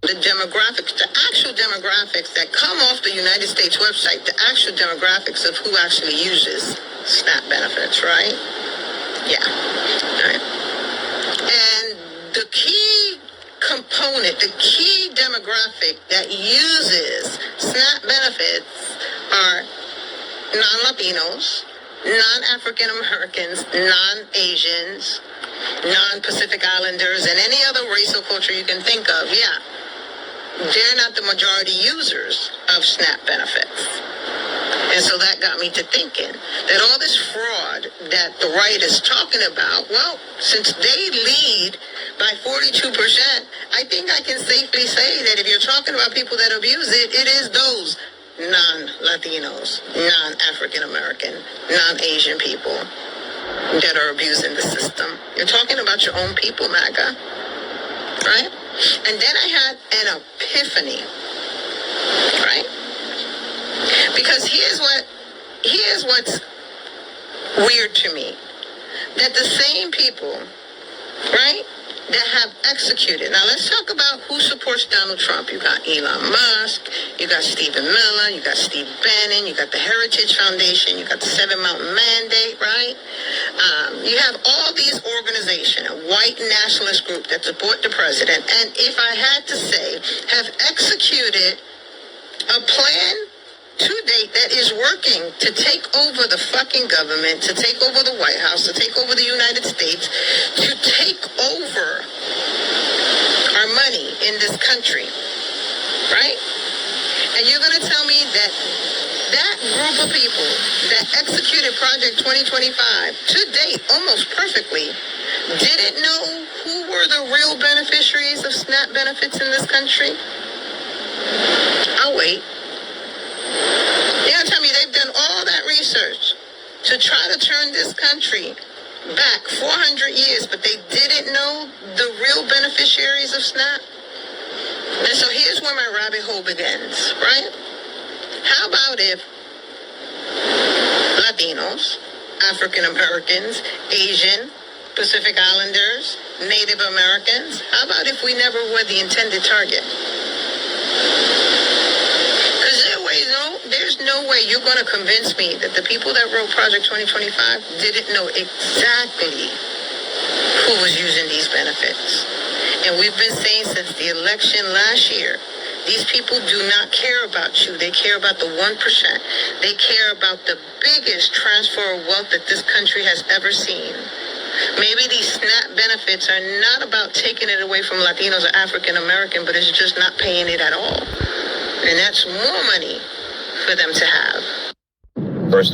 the demographics, the actual demographics that come off the United States website, the actual demographics of who actually uses SNAP benefits, right? Yeah. All right. And the key component, the key demographic that uses SNAP benefits are non-Latinos, non-African Americans, non-Asians, non-Pacific Islanders, and any other race or culture you can think of. Yeah. They're not the majority users of SNAP benefits. And so that got me to thinking that all this fraud that the right is talking about, well, since they lead by 42%, I think I can safely say that if you're talking about people that abuse it, it is those non-Latinos, non-African American, non-Asian people that are abusing the system. You're talking about your own people, MAGA, right? And then I had an epiphany, right? Because here's what's weird to me. That the same people, right, that have executed. Now let's talk about who supports Donald Trump. You got Elon Musk, you got Stephen Miller, you got Steve Bannon, you got the Heritage Foundation, you got the Seven Mountain Mandate, right? You have all these organizations, a white nationalist group that support the president, and if I had to say, have executed a plan to date that is working to take over the fucking government, to take over the White House, to take over the United States, to take over our money in this country, right? And you're going to tell me that that group of people that executed Project 2025 to date almost perfectly didn't know who were the real beneficiaries of SNAP benefits in this country? I'll wait. You're going to tell me they've done all that research to try to turn this country back 400 years, but they didn't know the real beneficiaries of SNAP? And so here's where my rabbit hole begins, right? How about if Latinos, African Americans, Asian, Pacific Islanders, Native Americans, how about if we never were the intended target? There's no way you're going to convince me that the people that wrote Project 2025 didn't know exactly who was using these benefits. And we've been saying since the election last year, these people do not care about you. They care about the 1%. They care about the biggest transfer of wealth that this country has ever seen. Maybe these SNAP benefits are not about taking it away from Latinos or African American, but it's just not paying it at all. And that's more money for them to have. First thing